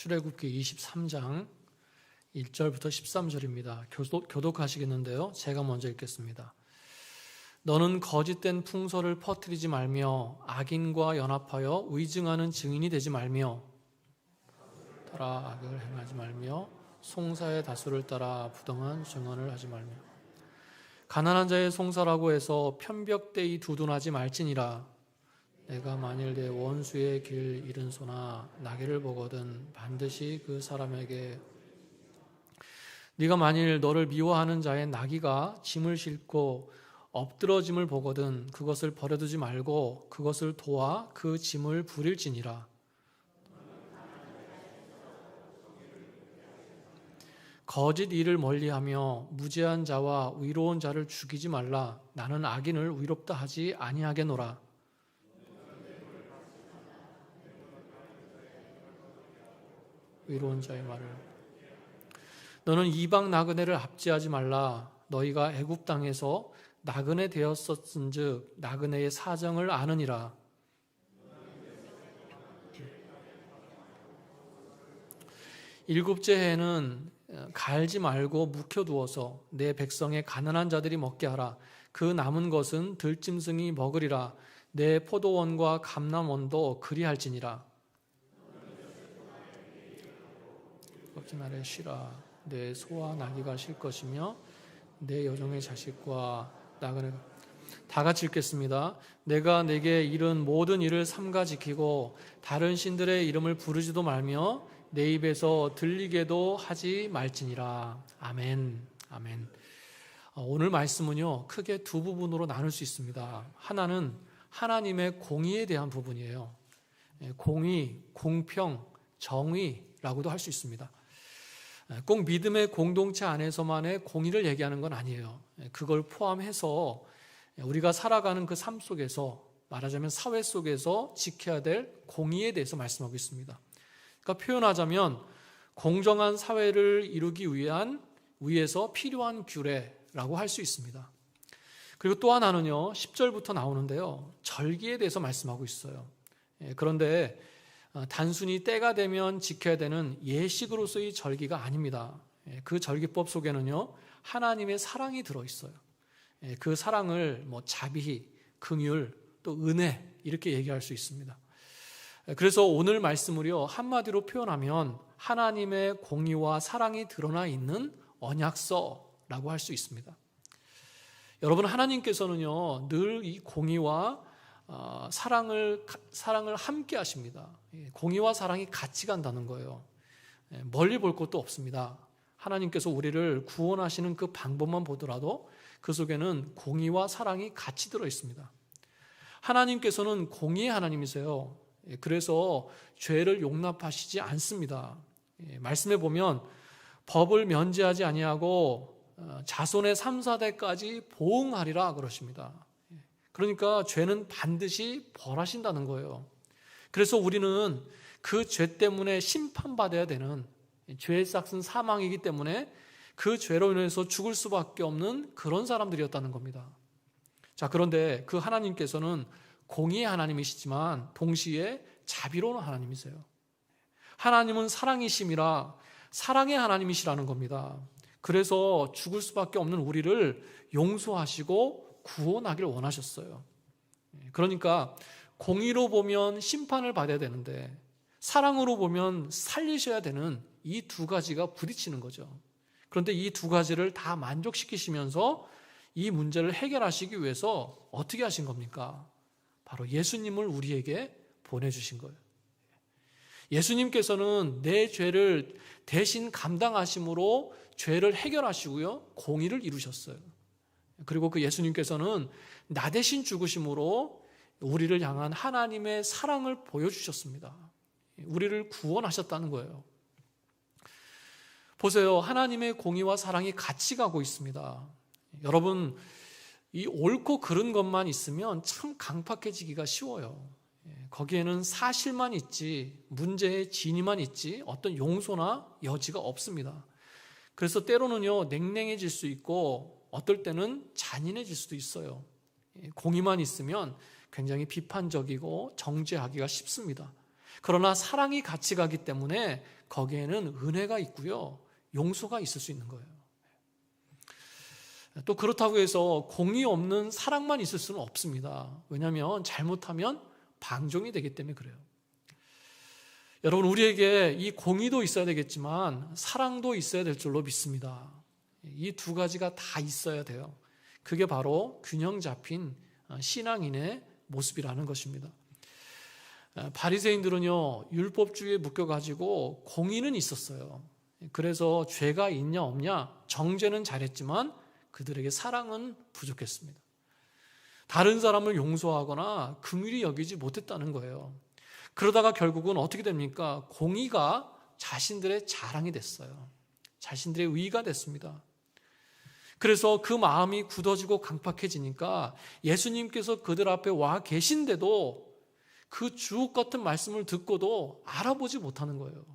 출애굽기 23장 1절부터 13절입니다. 교독하시겠는데요. 제가 먼저 읽겠습니다. 너는 거짓된 풍설을 퍼뜨리지 말며 악인과 연합하여 위증하는 증인이 되지 말며 따라 악을 행하지 말며 송사의 다수를 따라 부당한 증언을 하지 말며 가난한 자의 송사라고 해서 편벽되이 두둔하지 말지니라. 내가 만일 내 원수의 길 잃은 소나 나귀를 보거든 반드시 그 사람에게 네가 만일 너를 미워하는 자의 나귀가 짐을 싣고 엎드러짐을 보거든 그것을 버려두지 말고 그것을 도와 그 짐을 부릴지니라. 거짓 일을 멀리하며 무죄한 자와 의로운 자를 죽이지 말라. 나는 악인을 의롭다 하지 아니하겠노라. 의로운 자의 말을 너는 이방 나그네를 압제하지 말라. 너희가 애굽 땅에서 나그네 되었었은즉 나그네의 사정을 아느니라. 일곱째 해에는 갈지 말고 묵혀두어서 내 백성의 가난한 자들이 먹게 하라. 그 남은 것은 들짐승이 먹으리라. 내 포도원과 감람원도 그리할지니라. 일곱째 날에 쉬라. 내 소와 나귀가 쉴 것이며 내 여종의 자식과 나그네가 다 같이 읽겠습니다. 내가 내게 이른 모든 일을 삼가 지키고 다른 신들의 이름을 부르지도 말며 내 입에서 들리게도 하지 말지니라. 아멘. 아멘. 오늘 말씀은요 크게 두 부분으로 나눌 수 있습니다. 하나는 하나님의 공의에 대한 부분이에요. 공의, 공평, 정의라고도 할 수 있습니다. 꼭 믿음의 공동체 안에서만의 공의를 얘기하는 건 아니에요. 그걸 포함해서 우리가 살아가는 그 삶 속에서 말하자면 사회 속에서 지켜야 될 공의에 대해서 말씀하고 있습니다. 그러니까 표현하자면 공정한 사회를 이루기 위해서 필요한 규례라고 할 수 있습니다. 그리고 또 하나는요 10절부터 나오는데요 절기에 대해서 말씀하고 있어요. 그런데 단순히 때가 되면 지켜야 되는 예식으로서의 절기가 아닙니다. 그 절기법 속에는요 하나님의 사랑이 들어있어요. 그 사랑을 자비, 긍휼, 또 은혜 이렇게 얘기할 수 있습니다. 그래서 오늘 말씀을요 한마디로 표현하면 하나님의 공의와 사랑이 드러나 있는 언약서라고 할 수 있습니다. 여러분, 하나님께서는요 늘 이 공의와 사랑을 함께 하십니다. 공의와 사랑이 같이 간다는 거예요. 멀리 볼 것도 없습니다. 하나님께서 우리를 구원하시는 그 방법만 보더라도 그 속에는 공의와 사랑이 같이 들어 있습니다. 하나님께서는 공의의 하나님이세요. 그래서 죄를 용납하시지 않습니다. 말씀해 보면 법을 면제하지 아니하고 자손의 3, 4대까지 보응하리라 그러십니다. 그러니까 죄는 반드시 벌하신다는 거예요. 그래서 우리는 그 죄 때문에 심판받아야 되는 죄의 싹은 사망이기 때문에 그 죄로 인해서 죽을 수밖에 없는 그런 사람들이었다는 겁니다. 자, 그런데 그 하나님께서는 공의의 하나님이시지만 동시에 자비로운 하나님이세요. 하나님은 사랑이심이라 사랑의 하나님이시라는 겁니다. 그래서 죽을 수밖에 없는 우리를 용서하시고 구원하기를 원하셨어요. 그러니까 공의로 보면 심판을 받아야 되는데 사랑으로 보면 살리셔야 되는 이 두 가지가 부딪히는 거죠. 그런데 이 두 가지를 다 만족시키시면서 이 문제를 해결하시기 위해서 어떻게 하신 겁니까? 바로 예수님을 우리에게 보내주신 거예요. 예수님께서는 내 죄를 대신 감당하심으로 죄를 해결하시고요 공의를 이루셨어요. 그리고 그 예수님께서는 나 대신 죽으심으로 우리를 향한 하나님의 사랑을 보여주셨습니다. 우리를 구원하셨다는 거예요. 보세요. 하나님의 공의와 사랑이 같이 가고 있습니다. 여러분, 이 옳고 그른 것만 있으면 참 강팍해지기가 쉬워요. 거기에는 사실만 있지 문제의 진위만 있지 어떤 용서나 여지가 없습니다. 그래서 때로는요 냉랭해질 수 있고 어떨 때는 잔인해질 수도 있어요. 공의만 있으면 굉장히 비판적이고 정죄하기가 쉽습니다. 그러나 사랑이 같이 가기 때문에 거기에는 은혜가 있고요, 용서가 있을 수 있는 거예요. 또 그렇다고 해서 공의 없는 사랑만 있을 수는 없습니다. 왜냐하면 잘못하면 방종이 되기 때문에 그래요. 여러분, 우리에게 이 공의도 있어야 되겠지만 사랑도 있어야 될 줄로 믿습니다. 이 두 가지가 다 있어야 돼요. 그게 바로 균형 잡힌 신앙인의 모습이라는 것입니다. 바리새인들은요, 율법주의에 묶여가지고 공의는 있었어요. 그래서 죄가 있냐 없냐 정죄는 잘했지만 그들에게 사랑은 부족했습니다. 다른 사람을 용서하거나 긍휼히 여기지 못했다는 거예요. 그러다가 결국은 어떻게 됩니까? 공의가 자신들의 자랑이 됐어요. 자신들의 의의가 됐습니다. 그래서 그 마음이 굳어지고 강팍해지니까 예수님께서 그들 앞에 와 계신데도 그 주옥 같은 말씀을 듣고도 알아보지 못하는 거예요.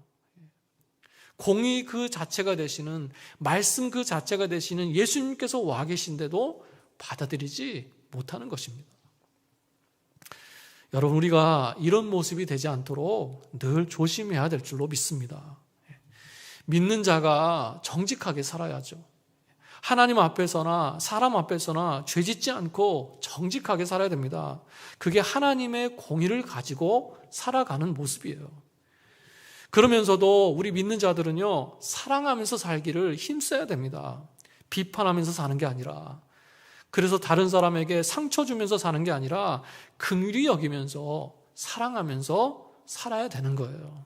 공의 그 자체가 되시는, 말씀 그 자체가 되시는 예수님께서 와 계신데도 받아들이지 못하는 것입니다. 여러분, 우리가 이런 모습이 되지 않도록 늘 조심해야 될 줄로 믿습니다. 믿는 자가 정직하게 살아야죠. 하나님 앞에서나 사람 앞에서나 죄짓지 않고 정직하게 살아야 됩니다. 그게 하나님의 공의를 가지고 살아가는 모습이에요. 그러면서도 우리 믿는 자들은요, 사랑하면서 살기를 힘써야 됩니다. 비판하면서 사는 게 아니라, 그래서 다른 사람에게 상처 주면서 사는 게 아니라 긍휼히 여기면서 사랑하면서 살아야 되는 거예요.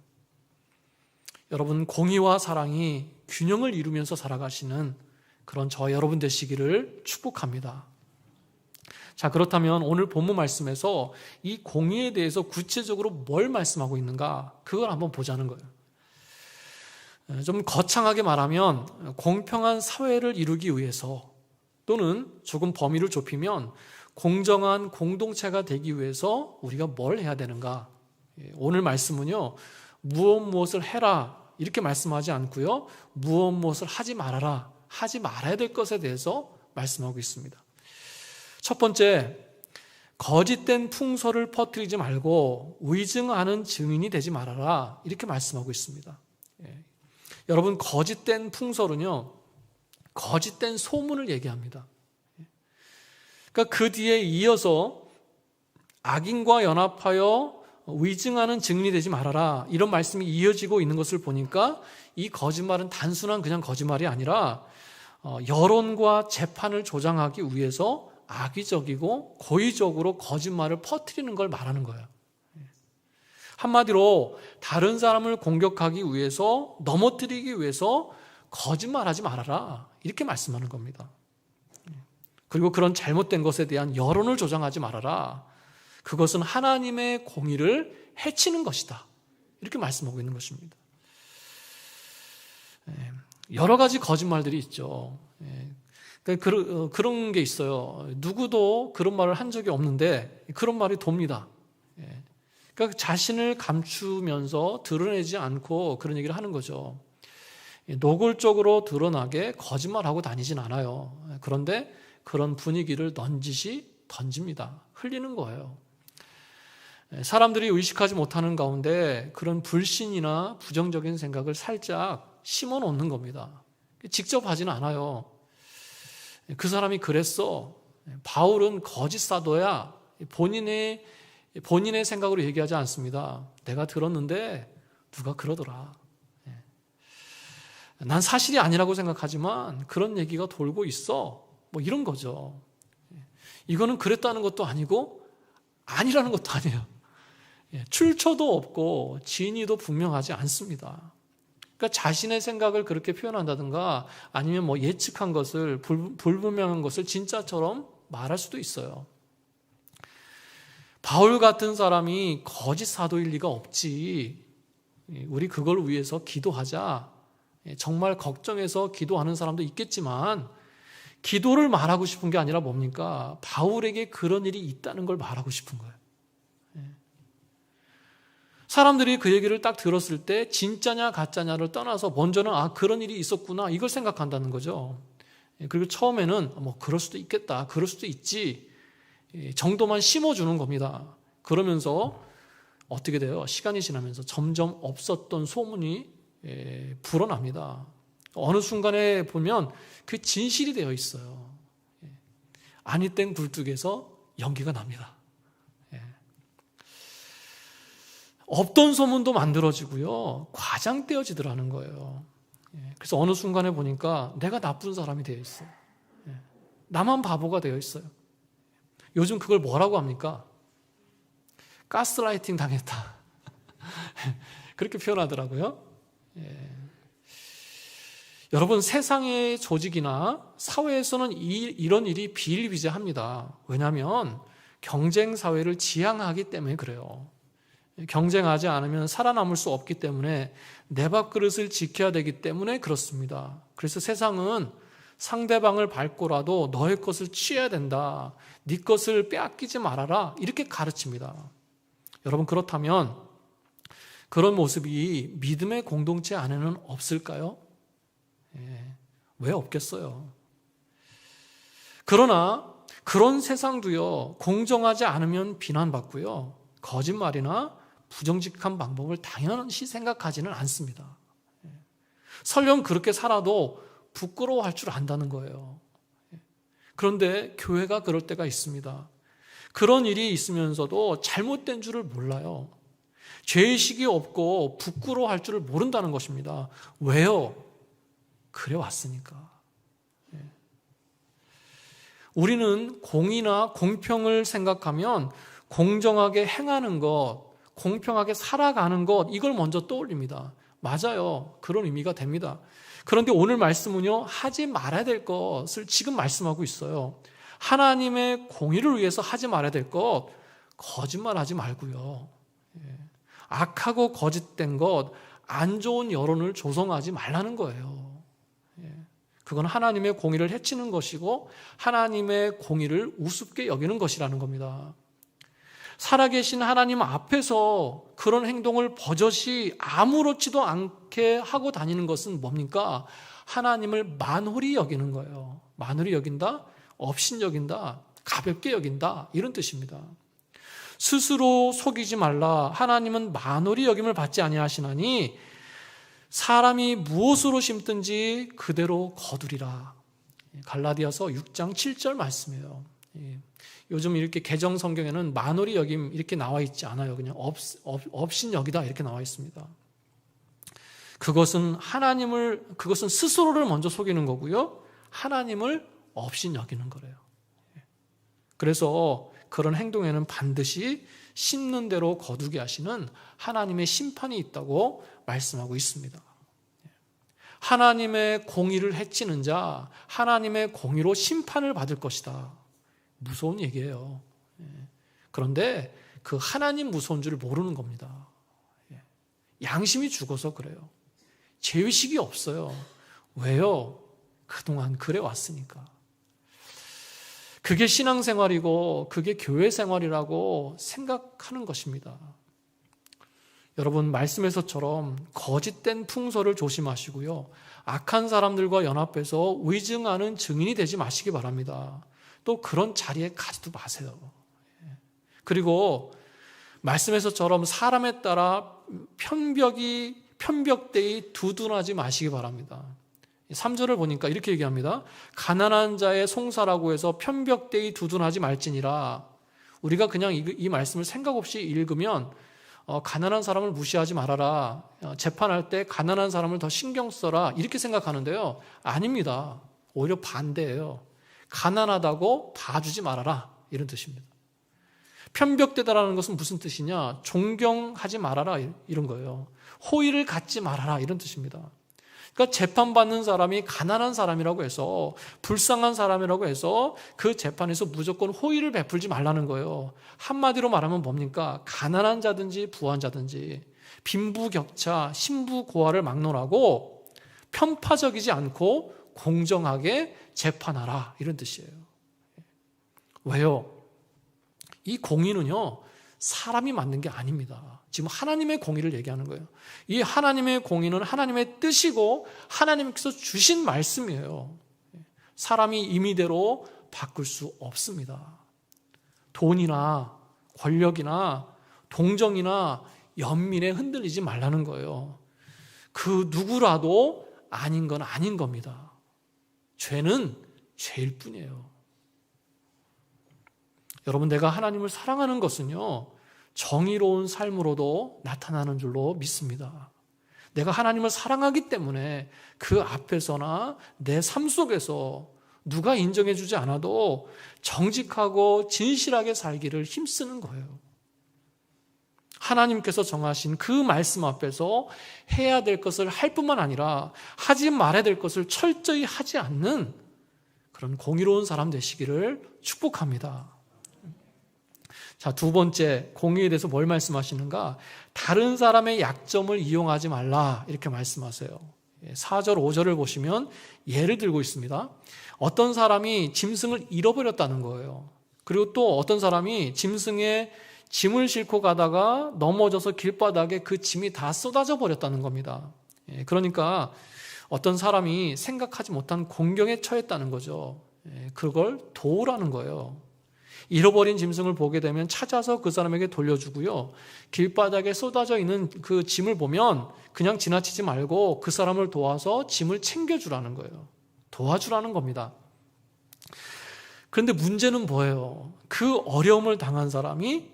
여러분, 공의와 사랑이 균형을 이루면서 살아가시는 그런 저와 여러분 되시기를 축복합니다. 자, 그렇다면 오늘 본문 말씀에서 이 공의에 대해서 구체적으로 뭘 말씀하고 있는가, 그걸 한번 보자는 거예요. 좀 거창하게 말하면 공평한 사회를 이루기 위해서, 또는 조금 범위를 좁히면 공정한 공동체가 되기 위해서 우리가 뭘 해야 되는가. 오늘 말씀은요, 무엇을 해라 이렇게 말씀하지 않고요, 무엇을 하지 말아라, 하지 말아야 될 것에 대해서 말씀하고 있습니다. 첫 번째, 거짓된 풍설을 퍼뜨리지 말고 위증하는 증인이 되지 말아라, 이렇게 말씀하고 있습니다. 여러분, 거짓된 풍설은요, 거짓된 소문을 얘기합니다. 그러니까 그 뒤에 이어서 악인과 연합하여 위증하는 증인이 되지 말아라, 이런 말씀이 이어지고 있는 것을 보니까 이 거짓말은 단순한 그냥 거짓말이 아니라 여론과 재판을 조장하기 위해서 악의적이고 고의적으로 거짓말을 퍼뜨리는 걸 말하는 거예요. 한마디로 다른 사람을 공격하기 위해서, 넘어뜨리기 위해서 거짓말하지 말아라, 이렇게 말씀하는 겁니다. 그리고 그런 잘못된 것에 대한 여론을 조장하지 말아라. 그것은 하나님의 공의를 해치는 것이다, 이렇게 말씀하고 있는 것입니다. 여러 가지 거짓말들이 있죠. 그런 게 있어요. 누구도 그런 말을 한 적이 없는데 그런 말이 돕니다. 그러니까 자신을 감추면서 드러내지 않고 그런 얘기를 하는 거죠. 노골적으로 드러나게 거짓말하고 다니진 않아요. 그런데 그런 분위기를 넌지시 던집니다. 흘리는 거예요. 사람들이 의식하지 못하는 가운데 그런 불신이나 부정적인 생각을 살짝 심어 놓는 겁니다. 직접 하지는 않아요. 그 사람이 그랬어, 바울은 거짓 사도야, 본인의 생각으로 얘기하지 않습니다. 내가 들었는데 누가 그러더라, 난 사실이 아니라고 생각하지만 그런 얘기가 돌고 있어, 뭐 이런 거죠. 이거는 그랬다는 것도 아니고 아니라는 것도 아니에요. 출처도 없고 진위도 분명하지 않습니다. 그러니까 자신의 생각을 그렇게 표현한다든가 아니면 뭐 예측한 것을, 불분명한 것을 진짜처럼 말할 수도 있어요. 바울 같은 사람이 거짓 사도일 리가 없지. 우리 그걸 위해서 기도하자. 정말 걱정해서 기도하는 사람도 있겠지만 기도를 말하고 싶은 게 아니라 뭡니까? 바울에게 그런 일이 있다는 걸 말하고 싶은 거예요. 사람들이 그 얘기를 딱 들었을 때 진짜냐 가짜냐를 떠나서 먼저는 그런 일이 있었구나, 이걸 생각한다는 거죠. 그리고 처음에는 뭐 그럴 수도 있겠다, 그럴 수도 있지 정도만 심어주는 겁니다. 그러면서 어떻게 돼요? 시간이 지나면서 점점 없었던 소문이 불어납니다. 어느 순간에 보면 그 진실이 되어 있어요. 아니 땐 굴뚝에서 연기가 납니다. 없던 소문도 만들어지고요. 과장되어지더라는 거예요. 그래서 어느 순간에 보니까 내가 나쁜 사람이 되어 있어요. 나만 바보가 되어 있어요. 요즘 그걸 뭐라고 합니까? 가스라이팅 당했다. 그렇게 표현하더라고요. 여러분, 세상의 조직이나 사회에서는 이런 일이 비일비재합니다. 왜냐하면 경쟁 사회를 지향하기 때문에 그래요. 경쟁하지 않으면 살아남을 수 없기 때문에 내 밥그릇을 지켜야 되기 때문에 그렇습니다. 그래서 세상은 상대방을 밟고라도 너의 것을 취해야 된다. 네 것을 빼앗기지 말아라. 이렇게 가르칩니다. 여러분, 그렇다면 그런 모습이 믿음의 공동체 안에는 없을까요? 왜 없겠어요? 그러나 그런 세상도요, 공정하지 않으면 비난받고요, 거짓말이나 부정직한 방법을 당연시 생각하지는 않습니다. 설령 그렇게 살아도 부끄러워할 줄 안다는 거예요. 그런데 교회가 그럴 때가 있습니다. 그런 일이 있으면서도 잘못된 줄을 몰라요. 죄의식이 없고 부끄러워할 줄을 모른다는 것입니다. 왜요? 그래 왔으니까. 우리는 공의나 공평을 생각하면 공정하게 행하는 것, 공평하게 살아가는 것, 이걸 먼저 떠올립니다. 맞아요. 그런 의미가 됩니다. 그런데 오늘 말씀은요, 하지 말아야 될 것을 지금 말씀하고 있어요. 하나님의 공의를 위해서 하지 말아야 될 것, 거짓말하지 말고요. 악하고 거짓된 것, 안 좋은 여론을 조성하지 말라는 거예요. 그건 하나님의 공의를 해치는 것이고 하나님의 공의를 우습게 여기는 것이라는 겁니다. 살아계신 하나님 앞에서 그런 행동을 버젓이 아무렇지도 않게 하고 다니는 것은 뭡니까? 하나님을 만홀히 여기는 거예요. 만홀히 여긴다? 업신 여긴다? 가볍게 여긴다? 이런 뜻입니다. 스스로 속이지 말라. 하나님은 만홀히 여김을 받지 아니하시나니 사람이 무엇으로 심든지 그대로 거두리라. 갈라디아서 6장 7절 말씀이에요. 요즘 이렇게 개정 성경에는 만홀히 여김 이렇게 나와 있지 않아요. 그냥 업신 여기다 이렇게 나와 있습니다. 그것은 스스로를 먼저 속이는 거고요. 하나님을 업신 여기는 거래요. 그래서 그런 행동에는 반드시 심는 대로 거두게 하시는 하나님의 심판이 있다고 말씀하고 있습니다. 하나님의 공의를 해치는 자, 하나님의 공의로 심판을 받을 것이다. 무서운 얘기예요. 그런데 그 하나님 무서운 줄을 모르는 겁니다. 양심이 죽어서 그래요. 죄의식이 없어요. 왜요? 그동안 그래 왔으니까. 그게 신앙생활이고 그게 교회 생활이라고 생각하는 것입니다. 여러분, 말씀에서처럼 거짓된 풍소를 조심하시고요. 악한 사람들과 연합해서 의증하는 증인이 되지 마시기 바랍니다. 또 그런 자리에 가지도 마세요. 그리고 말씀에서처럼 사람에 따라 편벽되이 두둔하지 마시기 바랍니다. 3절을 보니까 이렇게 얘기합니다. 가난한 자의 송사라고 해서 편벽되이 두둔하지 말지니라. 우리가 그냥 이 말씀을 생각 없이 읽으면 가난한 사람을 무시하지 말아라. 재판할 때 가난한 사람을 더 신경 써라. 이렇게 생각하는데요. 아닙니다. 오히려 반대예요. 가난하다고 봐주지 말아라. 이런 뜻입니다. 편벽되다라는 것은 무슨 뜻이냐? 존경하지 말아라. 이런 거예요. 호의를 갖지 말아라. 이런 뜻입니다. 그러니까 재판받는 사람이 가난한 사람이라고 해서 불쌍한 사람이라고 해서 그 재판에서 무조건 호의를 베풀지 말라는 거예요. 한마디로 말하면 뭡니까? 가난한 자든지 부한 자든지 빈부격차, 신부고하를 막론하고 편파적이지 않고 공정하게 재판하라. 이런 뜻이에요. 왜요? 이 공의는요, 사람이 만든 게 아닙니다. 지금 하나님의 공의를 얘기하는 거예요. 이 하나님의 공의는 하나님의 뜻이고 하나님께서 주신 말씀이에요. 사람이 임의대로 바꿀 수 없습니다. 돈이나 권력이나 동정이나 연민에 흔들리지 말라는 거예요. 그 누구라도 아닌 건 아닌 겁니다. 죄는 죄일 뿐이에요. 여러분, 내가 하나님을 사랑하는 것은요, 정의로운 삶으로도 나타나는 줄로 믿습니다. 내가 하나님을 사랑하기 때문에 그 앞에서나 내 삶 속에서 누가 인정해 주지 않아도 정직하고 진실하게 살기를 힘쓰는 거예요. 하나님께서 정하신 그 말씀 앞에서 해야 될 것을 할 뿐만 아니라 하지 말아야 될 것을 철저히 하지 않는 그런 공의로운 사람 되시기를 축복합니다. 자, 두 번째, 공의에 대해서 뭘 말씀하시는가? 다른 사람의 약점을 이용하지 말라, 이렇게 말씀하세요. 4절, 5절을 보시면 예를 들고 있습니다. 어떤 사람이 짐승을 잃어버렸다는 거예요. 그리고 또 어떤 사람이 짐승에 짐을 싣고 가다가 넘어져서 길바닥에 그 짐이 다 쏟아져 버렸다는 겁니다. 그러니까 어떤 사람이 생각하지 못한 공경에 처했다는 거죠. 그걸 도우라는 거예요. 잃어버린 짐승을 보게 되면 찾아서 그 사람에게 돌려주고요. 길바닥에 쏟아져 있는 그 짐을 보면 그냥 지나치지 말고 그 사람을 도와서 짐을 챙겨주라는 거예요. 도와주라는 겁니다. 그런데 문제는 뭐예요? 그 어려움을 당한 사람이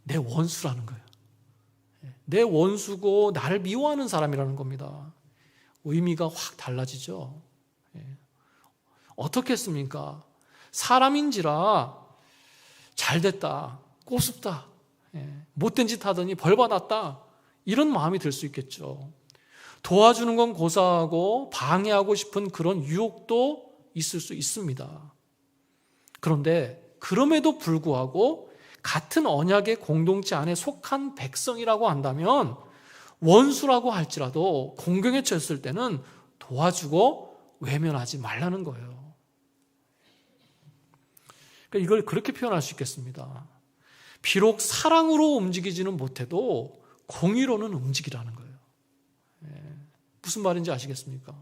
내 원수라는 거예요. 내 원수고 나를 미워하는 사람이라는 겁니다. 의미가 확 달라지죠. 어떻게 했습니까? 사람인지라 잘됐다, 꼬숩다, 못된 짓 하더니 벌 받았다, 이런 마음이 들 수 있겠죠. 도와주는 건 고사하고 방해하고 싶은 그런 유혹도 있을 수 있습니다. 그런데 그럼에도 불구하고 같은 언약의 공동체 안에 속한 백성이라고 한다면 원수라고 할지라도 공경에 처했을 때는 도와주고 외면하지 말라는 거예요. 그러니까 이걸 그렇게 표현할 수 있겠습니다. 비록 사랑으로 움직이지는 못해도 공의로는 움직이라는 거예요. 무슨 말인지 아시겠습니까?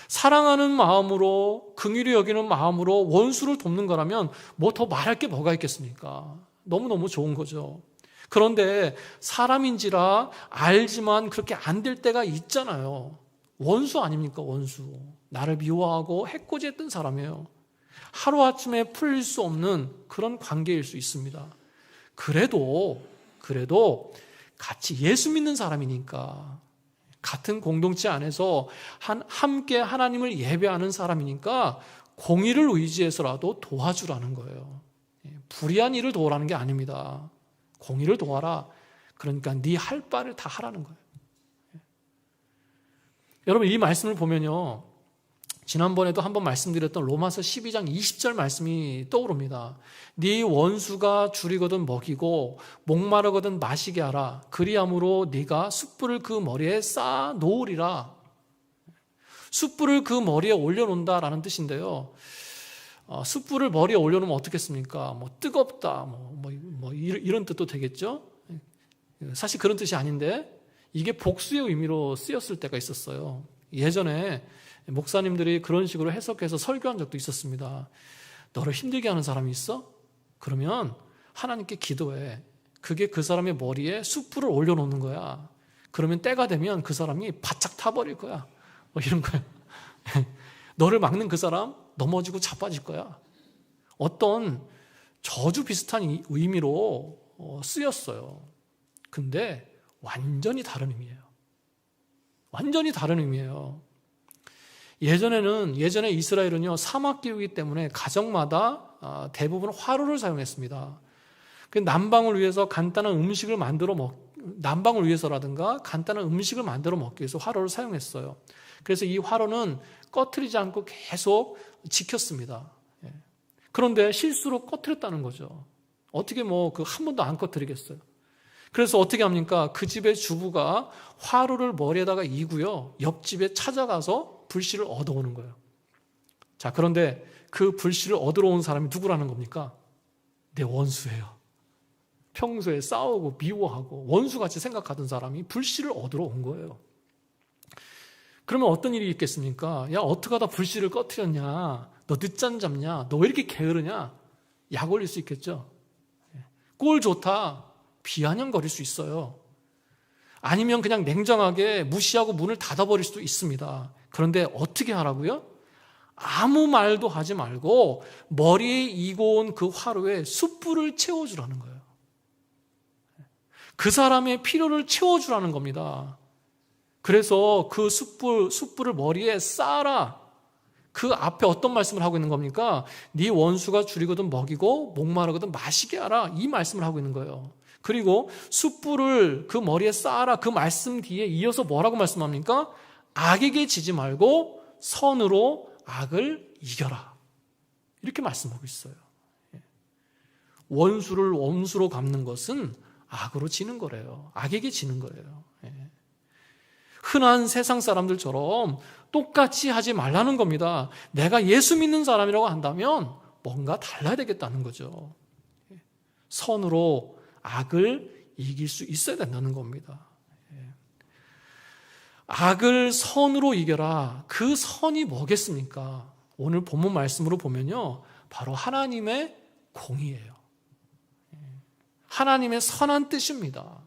사랑하는 마음으로, 긍휼히 여기는 마음으로 원수를 돕는 거라면 뭐 더 말할 게 뭐가 있겠습니까? 너무너무 좋은 거죠. 그런데 사람인지라 알지만 그렇게 안 될 때가 있잖아요. 원수 아닙니까? 원수. 나를 미워하고 해코지했던 사람이에요. 하루아침에 풀릴 수 없는 그런 관계일 수 있습니다. 그래도 같이 예수 믿는 사람이니까, 같은 공동체 안에서 함께 하나님을 예배하는 사람이니까 공의를 의지해서라도 도와주라는 거예요. 불의한 일을 도우라는 게 아닙니다. 공의를 도와라. 그러니까 네 할 바를 다 하라는 거예요. 여러분, 이 말씀을 보면요, 지난번에도 한번 말씀드렸던 로마서 12장 20절 말씀이 떠오릅니다. 네 원수가 줄이거든 먹이고 목마르거든 마시게 하라. 그리함으로 네가 숯불을 그 머리에 쌓아 놓으리라. 숯불을 그 머리에 올려놓는다라는 뜻인데요. 숯불을 머리에 올려놓으면 어떻겠습니까? 뭐 뜨겁다, 이런 뜻도 되겠죠. 사실 그런 뜻이 아닌데 이게 복수의 의미로 쓰였을 때가 있었어요. 예전에 목사님들이 그런 식으로 해석해서 설교한 적도 있었습니다. 너를 힘들게 하는 사람이 있어? 그러면 하나님께 기도해. 그게 그 사람의 머리에 숯불을 올려놓는 거야. 그러면 때가 되면 그 사람이 바짝 타버릴 거야. 이런 거야. 너를 막는 그 사람 넘어지고 자빠질 거야. 어떤 저주 비슷한 의미로 쓰였어요. 근데 완전히 다른 의미예요. 완전히 다른 의미예요. 예전에 이스라엘은요, 사막기후이기 때문에 가정마다 대부분 화로를 사용했습니다. 난방을 위해서 난방을 위해서라든가 간단한 음식을 만들어 먹기 위해서 화로를 사용했어요. 그래서 이 화로는 꺼트리지 않고 계속 지켰습니다. 그런데 실수로 꺼트렸다는 거죠. 어떻게 한 번도 안 꺼트리겠어요. 그래서 어떻게 합니까? 그 집의 주부가 화로를 머리에다가 이고요, 옆집에 찾아가서 불씨를 얻어오는 거예요. 자, 그런데 그 불씨를 얻으러 온 사람이 누구라는 겁니까? 내 원수예요. 평소에 싸우고 미워하고 원수같이 생각하던 사람이 불씨를 얻으러 온 거예요. 그러면 어떤 일이 있겠습니까? 야, 어떻게 하다 불씨를 꺼트렸냐? 너 늦잠 잡냐? 너 왜 이렇게 게으르냐? 약 올릴 수 있겠죠. 꼴 좋다. 비아냥거릴 수 있어요. 아니면 그냥 냉정하게 무시하고 문을 닫아버릴 수도 있습니다. 그런데 어떻게 하라고요? 아무 말도 하지 말고 머리에 이고 온 그 화로에 숯불을 채워주라는 거예요. 그 사람의 필요를 채워주라는 겁니다. 그래서 그 숯불을 머리에 쌓아라. 그 앞에 어떤 말씀을 하고 있는 겁니까? 네 원수가 줄이거든 먹이고 목마르거든 마시게 하라. 이 말씀을 하고 있는 거예요. 그리고 숯불을 그 머리에 쌓아라. 그 말씀 뒤에 이어서 뭐라고 말씀합니까? 악에게 지지 말고 선으로 악을 이겨라. 이렇게 말씀하고 있어요. 원수를 원수로 갚는 것은 악으로 지는 거래요. 악에게 지는 거예요. 흔한 세상 사람들처럼 똑같이 하지 말라는 겁니다. 내가 예수 믿는 사람이라고 한다면 뭔가 달라야 되겠다는 거죠. 선으로 악을 이길 수 있어야 된다는 겁니다. 악을 선으로 이겨라. 그 선이 뭐겠습니까? 오늘 본문 말씀으로 보면요, 바로 하나님의 공의예요. 하나님의 선한 뜻입니다.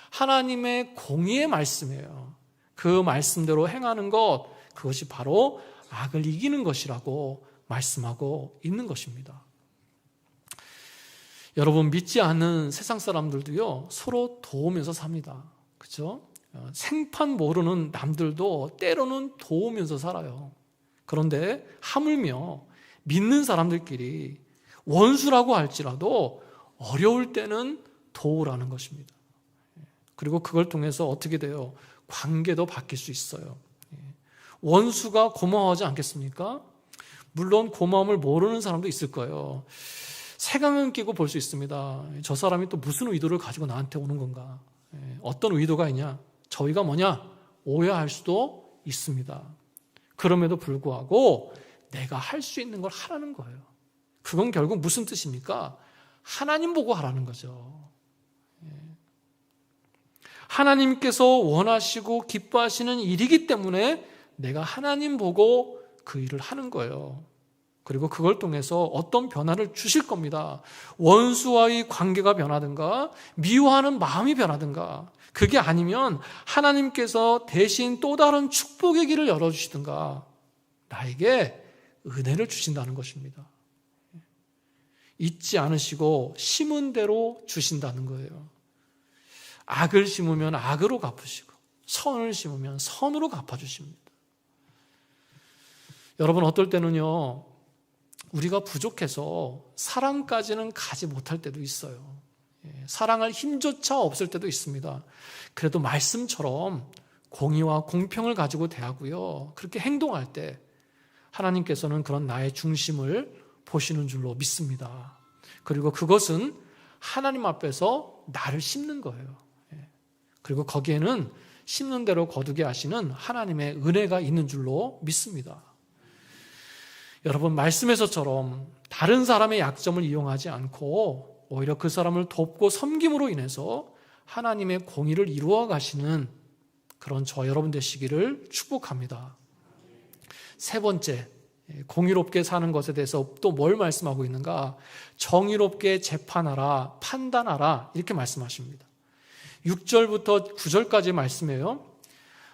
하나님의 공의의 말씀이에요. 그 말씀대로 행하는 것, 그것이 바로 악을 이기는 것이라고 말씀하고 있는 것입니다. 여러분, 믿지 않는 세상 사람들도요, 서로 도우면서 삽니다. 그렇죠? 생판 모르는 남들도 때로는 도우면서 살아요. 그런데 하물며 믿는 사람들끼리 원수라고 할지라도 어려울 때는 도우라는 것입니다. 그리고 그걸 통해서 어떻게 돼요? 관계도 바뀔 수 있어요. 원수가 고마워하지 않겠습니까? 물론 고마움을 모르는 사람도 있을 거예요. 색안경 끼고 볼 수 있습니다. 저 사람이 또 무슨 의도를 가지고 나한테 오는 건가? 어떤 의도가 있냐? 저희가 뭐냐? 오해할 수도 있습니다. 그럼에도 불구하고 내가 할 수 있는 걸 하라는 거예요. 그건 결국 무슨 뜻입니까? 하나님 보고 하라는 거죠. 하나님께서 원하시고 기뻐하시는 일이기 때문에 내가 하나님 보고 그 일을 하는 거예요. 그리고 그걸 통해서 어떤 변화를 주실 겁니다. 원수와의 관계가 변하든가 미워하는 마음이 변하든가, 그게 아니면 하나님께서 대신 또 다른 축복의 길을 열어주시든가 나에게 은혜를 주신다는 것입니다. 잊지 않으시고 심은 대로 주신다는 거예요. 악을 심으면 악으로 갚으시고 선을 심으면 선으로 갚아주십니다. 여러분, 어떨 때는요, 우리가 부족해서 사랑까지는 가지 못할 때도 있어요. 사랑할 힘조차 없을 때도 있습니다. 그래도 말씀처럼 공의와 공평을 가지고 대하고요, 그렇게 행동할 때 하나님께서는 그런 나의 중심을 보시는 줄로 믿습니다. 그리고 그것은 하나님 앞에서 나를 심는 거예요. 그리고 거기에는 심는 대로 거두게 하시는 하나님의 은혜가 있는 줄로 믿습니다. 여러분, 말씀에서처럼 다른 사람의 약점을 이용하지 않고 오히려 그 사람을 돕고 섬김으로 인해서 하나님의 공의를 이루어 가시는 그런 저 여러분 되시기를 축복합니다. 세 번째, 공의롭게 사는 것에 대해서 또 뭘 말씀하고 있는가? 정의롭게 재판하라, 판단하라, 이렇게 말씀하십니다. 6절부터 9절까지 말씀이에요.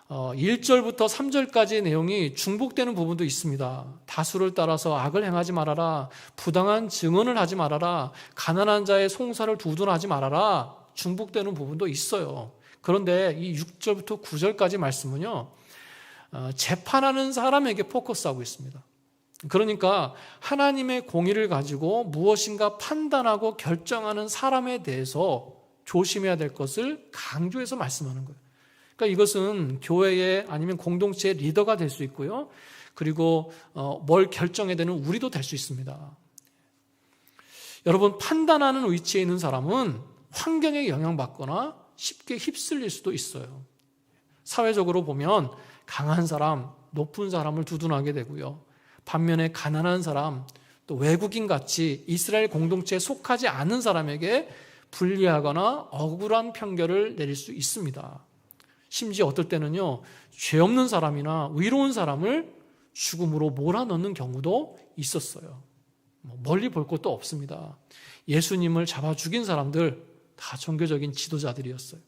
1절부터 3절까지의 내용이 중복되는 부분도 있습니다. 다수를 따라서 악을 행하지 말아라, 부당한 증언을 하지 말아라, 가난한 자의 송사를 두둔하지 말아라, 중복되는 부분도 있어요. 그런데 이 6절부터 9절까지 말씀은요, 재판하는 사람에게 포커스하고 있습니다. 그러니까 하나님의 공의를 가지고 무엇인가 판단하고 결정하는 사람에 대해서 조심해야 될 것을 강조해서 말씀하는 거예요. 그러니까 이것은 교회의 아니면 공동체의 리더가 될 수 있고요, 그리고 뭘 결정해야 되는 우리도 될 수 있습니다. 여러분, 판단하는 위치에 있는 사람은 환경에 영향받거나 쉽게 휩쓸릴 수도 있어요. 사회적으로 보면 강한 사람, 높은 사람을 두둔하게 되고요, 반면에 가난한 사람, 또 외국인같이 이스라엘 공동체에 속하지 않은 사람에게 불리하거나 억울한 편결을 내릴 수 있습니다. 심지어 어떨 때는요, 죄 없는 사람이나 의로운 사람을 죽음으로 몰아넣는 경우도 있었어요. 멀리 볼 것도 없습니다. 예수님을 잡아 죽인 사람들, 다 종교적인 지도자들이었어요.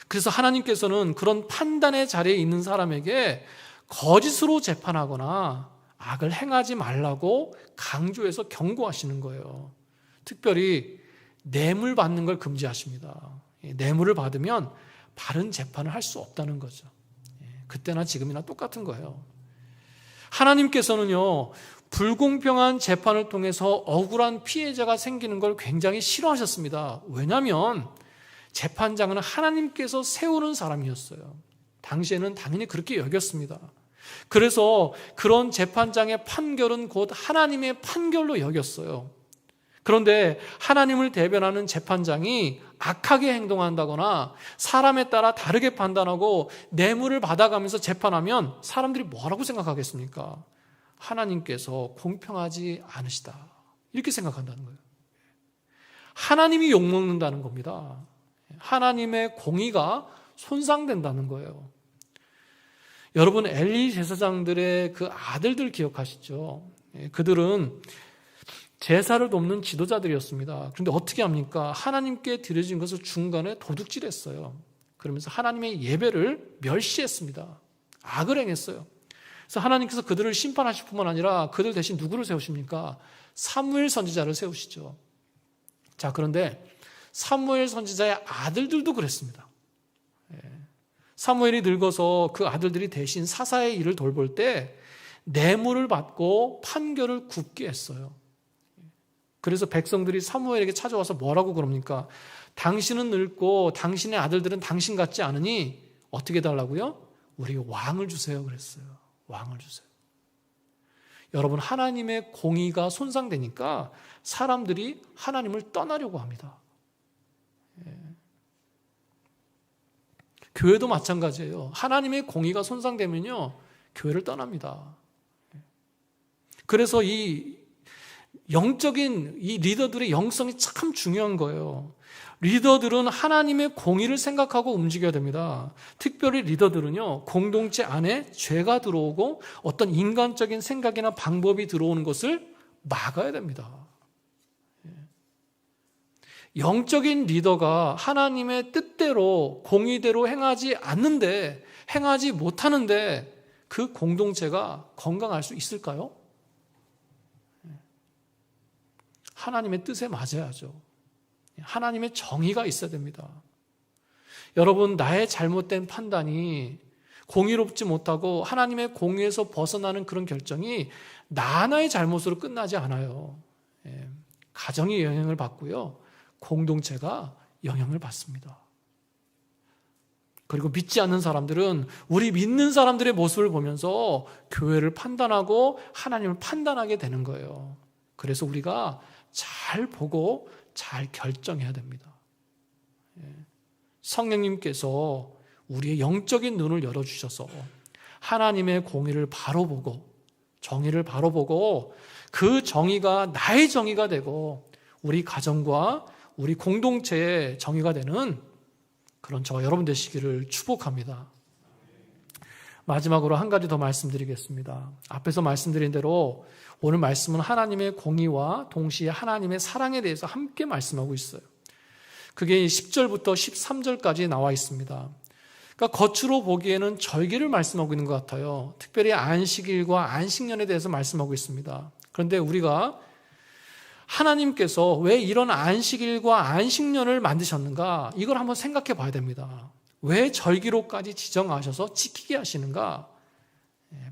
그래서 하나님께서는 그런 판단의 자리에 있는 사람에게 거짓으로 재판하거나 악을 행하지 말라고 강조해서 경고하시는 거예요. 특별히 뇌물 받는 걸 금지하십니다. 뇌물을 받으면 바른 재판을 할 수 없다는 거죠. 그때나 지금이나 똑같은 거예요. 하나님께서는요, 불공평한 재판을 통해서 억울한 피해자가 생기는 걸 굉장히 싫어하셨습니다. 왜냐하면 재판장은 하나님께서 세우는 사람이었어요. 당시에는 당연히 그렇게 여겼습니다. 그래서 그런 재판장의 판결은 곧 하나님의 판결로 여겼어요. 그런데 하나님을 대변하는 재판장이 악하게 행동한다거나 사람에 따라 다르게 판단하고 뇌물을 받아가면서 재판하면 사람들이 뭐라고 생각하겠습니까? 하나님께서 공평하지 않으시다, 이렇게 생각한다는 거예요. 하나님이 욕먹는다는 겁니다. 하나님의 공의가 손상된다는 거예요. 여러분, 엘리 제사장들의 그 아들들 기억하시죠? 그들은 제사를 돕는 지도자들이었습니다. 그런데 어떻게 합니까? 하나님께 드려진 것을 중간에 도둑질했어요. 그러면서 하나님의 예배를 멸시했습니다. 악을 행했어요. 그래서 하나님께서 그들을 심판하실 뿐만 아니라 그들 대신 누구를 세우십니까? 사무엘 선지자를 세우시죠. 자, 그런데 사무엘 선지자의 아들들도 그랬습니다. 사무엘이 늙어서 그 아들들이 대신 사사의 일을 돌볼 때 뇌물을 받고 판결을 굽게 했어요. 그래서 백성들이 사무엘에게 찾아와서 뭐라고 그럽니까? 당신은 늙고 당신의 아들들은 당신 같지 않으니 어떻게 달라고요? 우리에게 왕을 주세요 그랬어요. 왕을 주세요. 여러분, 하나님의 공의가 손상되니까 사람들이 하나님을 떠나려고 합니다. 교회도 마찬가지예요. 하나님의 공의가 손상되면요, 교회를 떠납니다. 그래서 이 영적인 이 리더들의 영성이 참 중요한 거예요. 리더들은 하나님의 공의를 생각하고 움직여야 됩니다. 특별히 리더들은요, 공동체 안에 죄가 들어오고 어떤 인간적인 생각이나 방법이 들어오는 것을 막아야 됩니다. 영적인 리더가 하나님의 뜻대로 공의대로 행하지 않는데, 행하지 못하는데 그 공동체가 건강할 수 있을까요? 하나님의 뜻에 맞아야죠. 하나님의 정의가 있어야 됩니다. 여러분, 나의 잘못된 판단이 공의롭지 못하고 하나님의 공의에서 벗어나는 그런 결정이 나 하나의 잘못으로 끝나지 않아요. 가정이 영향을 받고요, 공동체가 영향을 받습니다. 그리고 믿지 않는 사람들은 우리 믿는 사람들의 모습을 보면서 교회를 판단하고 하나님을 판단하게 되는 거예요. 그래서 우리가 잘 보고 잘 결정해야 됩니다. 성령님께서 우리의 영적인 눈을 열어주셔서 하나님의 공의를 바로 보고, 정의를 바로 보고, 그 정의가 나의 정의가 되고 우리 가정과 우리 공동체의 정의가 되는 그런 저와 여러분 되시기를 축복합니다. 마지막으로 한 가지 더 말씀드리겠습니다. 앞에서 말씀드린 대로 오늘 말씀은 하나님의 공의와 동시에 하나님의 사랑에 대해서 함께 말씀하고 있어요. 그게 10절부터 13절까지 나와 있습니다. 그러니까 겉으로 보기에는 절기를 말씀하고 있는 것 같아요. 특별히 안식일과 안식년에 대해서 말씀하고 있습니다. 그런데 우리가 하나님께서 왜 이런 안식일과 안식년을 만드셨는가, 이걸 한번 생각해 봐야 됩니다. 왜 절기로까지 지정하셔서 지키게 하시는가?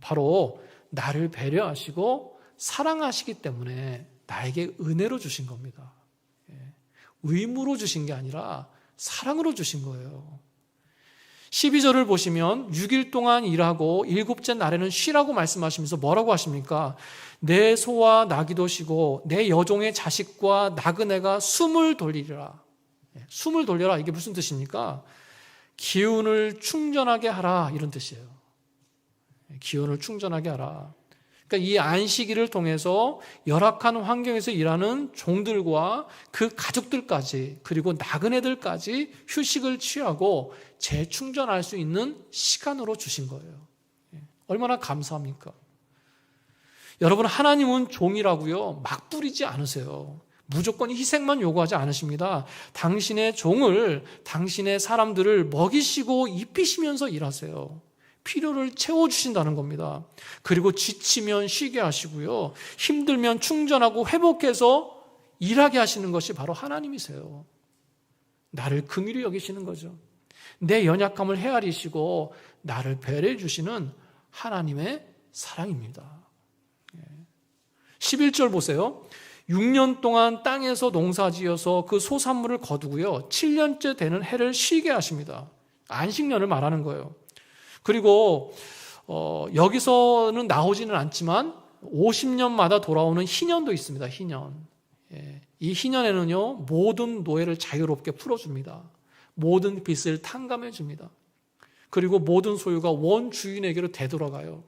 바로 나를 배려하시고 사랑하시기 때문에 나에게 은혜로 주신 겁니다. 의무로 주신 게 아니라 사랑으로 주신 거예요. 12절을 보시면 6일 동안 일하고 일곱째 날에는 쉬라고 말씀하시면서 뭐라고 하십니까? 내 소와 나귀도 쉬고 내 여종의 자식과 나그네가 숨을 돌리리라. 숨을 돌려라, 이게 무슨 뜻입니까? 기운을 충전하게 하라, 이런 뜻이에요. 기운을 충전하게 하라. 그러니까 이 안식일을 통해서 열악한 환경에서 일하는 종들과 그 가족들까지, 그리고 나그네들까지 휴식을 취하고 재충전할 수 있는 시간으로 주신 거예요. 얼마나 감사합니까? 여러분, 하나님은 종이라고요 막 부리지 않으세요. 무조건 희생만 요구하지 않으십니다. 당신의 종을, 당신의 사람들을 먹이시고 입히시면서 일하세요. 필요를 채워주신다는 겁니다. 그리고 지치면 쉬게 하시고요. 힘들면 충전하고 회복해서 일하게 하시는 것이 바로 하나님이세요. 나를 긍휼히 여기시는 거죠. 내 연약함을 헤아리시고 나를 배려해 주시는 하나님의 사랑입니다. 11절 보세요. 6년 동안 땅에서 농사지어서 그 소산물을 거두고요. 7년째 되는 해를 쉬게 하십니다. 안식년을 말하는 거예요. 그리고 여기서는 나오지는 않지만 50년마다 돌아오는 희년도 있습니다. 희년. 이 희년에는요, 모든 노예를 자유롭게 풀어줍니다. 모든 빚을 탕감해 줍니다. 그리고 모든 소유가 원 주인에게로 되돌아가요.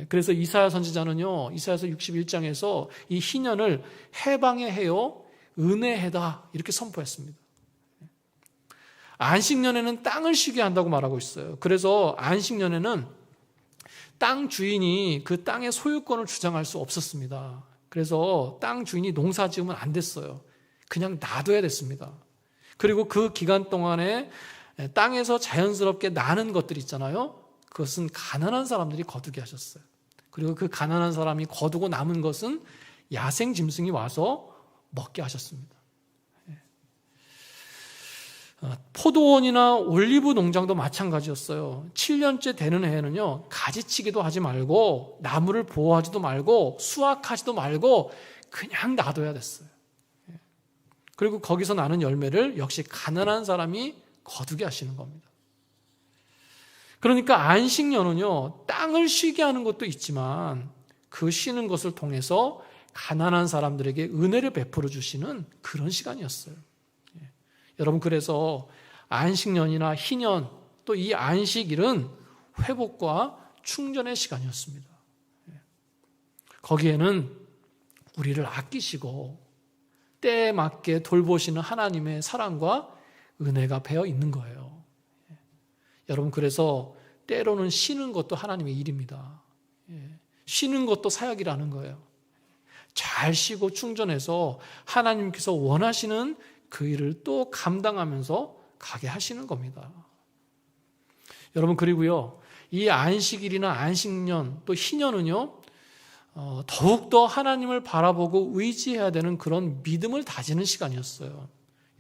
그래서 이사야 선지자는요, 이사야서 61장에서 이 희년을 해방의 해요, 은혜의 해다 이렇게 선포했습니다. 안식년에는 땅을 쉬게 한다고 말하고 있어요. 그래서 안식년에는 땅 주인이 그 땅의 소유권을 주장할 수 없었습니다. 그래서 땅 주인이 농사 지으면 안 됐어요. 그냥 놔둬야 됐습니다. 그리고 그 기간 동안에 땅에서 자연스럽게 나는 것들 있잖아요. 그것은 가난한 사람들이 거두게 하셨어요. 그리고 그 가난한 사람이 거두고 남은 것은 야생 짐승이 와서 먹게 하셨습니다. 포도원이나 올리브 농장도 마찬가지였어요. 7년째 되는 해에는요, 가지치기도 하지 말고 나무를 보호하지도 말고 수확하지도 말고 그냥 놔둬야 됐어요. 그리고 거기서 나는 열매를 역시 가난한 사람이 거두게 하시는 겁니다. 그러니까 안식년은요, 땅을 쉬게 하는 것도 있지만 그 쉬는 것을 통해서 가난한 사람들에게 은혜를 베풀어 주시는 그런 시간이었어요. 여러분, 그래서 안식년이나 희년, 또 이 안식일은 회복과 충전의 시간이었습니다. 거기에는 우리를 아끼시고 때에 맞게 돌보시는 하나님의 사랑과 은혜가 배어 있는 거예요. 여러분, 그래서 때로는 쉬는 것도 하나님의 일입니다. 쉬는 것도 사역이라는 거예요. 잘 쉬고 충전해서 하나님께서 원하시는 그 일을 또 감당하면서 가게 하시는 겁니다. 여러분, 그리고요, 이 안식일이나 안식년 또 희년은요, 더욱더 하나님을 바라보고 의지해야 되는 그런 믿음을 다지는 시간이었어요.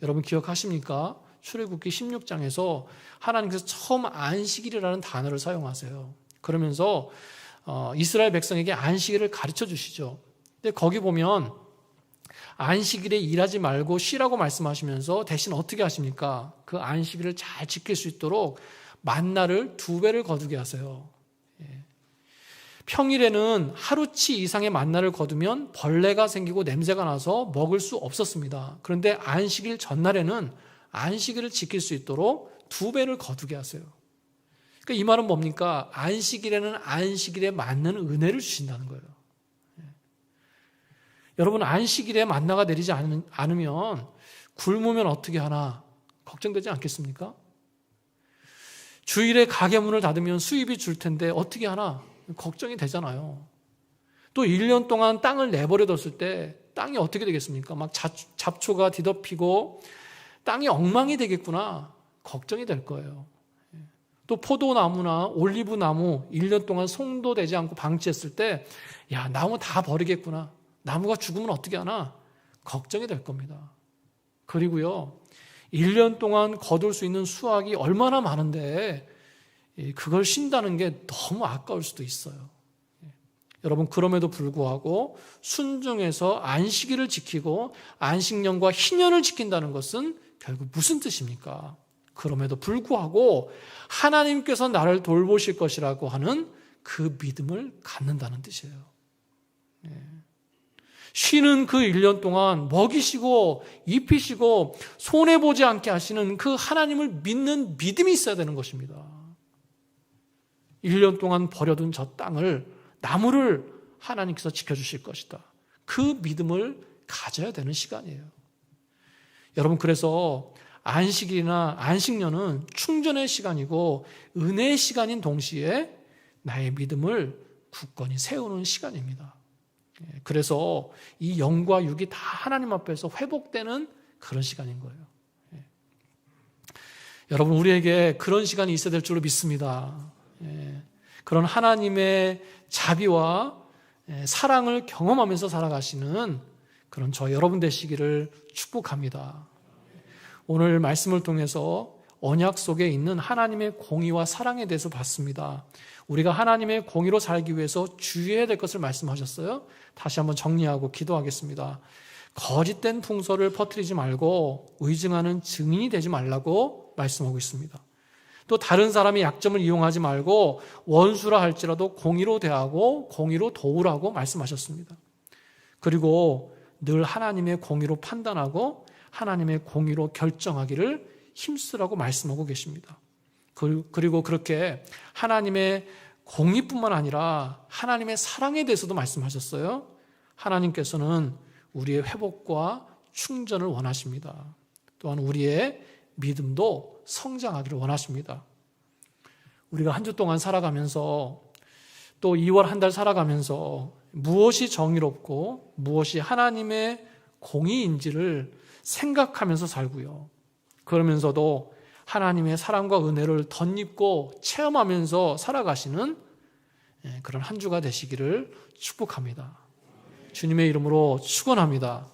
여러분 기억하십니까? 출애굽기 16장에서 하나님께서 처음 안식일이라는 단어를 사용하세요. 그러면서 이스라엘 백성에게 안식일을 가르쳐 주시죠. 근데 거기 보면 안식일에 일하지 말고 쉬라고 말씀하시면서 대신 어떻게 하십니까? 그 안식일을 잘 지킬 수 있도록 만나를 2배를 거두게 하세요. 평일에는 하루치 이상의 만나를 거두면 벌레가 생기고 냄새가 나서 먹을 수 없었습니다. 그런데 안식일 전날에는 안식일을 지킬 수 있도록 2배를 거두게 하세요. 그러니까 이 말은 뭡니까? 안식일에는 안식일에 맞는 은혜를 주신다는 거예요. 여러분, 안식일에 만나가 내리지 않으면 굶으면 어떻게 하나 걱정되지 않겠습니까? 주일에 가게 문을 닫으면 수입이 줄 텐데 어떻게 하나 걱정이 되잖아요. 또 1년 동안 땅을 내버려뒀을 때 땅이 어떻게 되겠습니까? 막 잡초가 뒤덮이고 땅이 엉망이 되겠구나 걱정이 될 거예요. 또 포도나무나 올리브나무 1년 동안 송도되지 않고 방치했을 때 야, 나무 다 버리겠구나. 나무가 죽으면 어떻게 하나 걱정이 될 겁니다. 그리고요, 1년 동안 거둘 수 있는 수확이 얼마나 많은데 그걸 쉰다는 게 너무 아까울 수도 있어요. 여러분, 그럼에도 불구하고 순종해서 안식일을 지키고 안식년과 희년을 지킨다는 것은 결국 무슨 뜻입니까? 그럼에도 불구하고 하나님께서 나를 돌보실 것이라고 하는 그 믿음을 갖는다는 뜻이에요. 쉬는 그 1년 동안 먹이시고 입히시고 손해보지 않게 하시는 그 하나님을 믿는 믿음이 있어야 되는 것입니다. 1년 동안 버려둔 저 땅을, 나무를 하나님께서 지켜주실 것이다. 그 믿음을 가져야 되는 시간이에요. 여러분, 그래서 안식일이나 안식년은 충전의 시간이고 은혜의 시간인 동시에 나의 믿음을 굳건히 세우는 시간입니다. 그래서 이 영과 육이 다 하나님 앞에서 회복되는 그런 시간인 거예요. 여러분, 우리에게 그런 시간이 있어야 될 줄로 믿습니다. 그런 하나님의 자비와 사랑을 경험하면서 살아가시는 그런 저 여러분 되시기를 축복합니다. 오늘 말씀을 통해서 언약 속에 있는 하나님의 공의와 사랑에 대해서 봤습니다. 우리가 하나님의 공의로 살기 위해서 주의해야 될 것을 말씀하셨어요. 다시 한번 정리하고 기도하겠습니다. 거짓된 풍설을 퍼뜨리지 말고 의증하는 증인이 되지 말라고 말씀하고 있습니다. 또 다른 사람의 약점을 이용하지 말고 원수라 할지라도 공의로 대하고 공의로 도우라고 말씀하셨습니다. 그리고 늘 하나님의 공의로 판단하고 하나님의 공의로 결정하기를 힘쓰라고 말씀하고 계십니다. 그리고 그렇게 하나님의 공의뿐만 아니라 하나님의 사랑에 대해서도 말씀하셨어요. 하나님께서는 우리의 회복과 충전을 원하십니다. 또한 우리의 믿음도 성장하기를 원하십니다. 우리가 한 주 동안 살아가면서 또 2월 한 달 살아가면서 무엇이 정의롭고 무엇이 하나님의 공의인지를 생각하면서 살고요. 그러면서도 하나님의 사랑과 은혜를 덧입고 체험하면서 살아가시는 그런 한 주가 되시기를 축복합니다. 주님의 이름으로 축원합니다.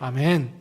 아멘.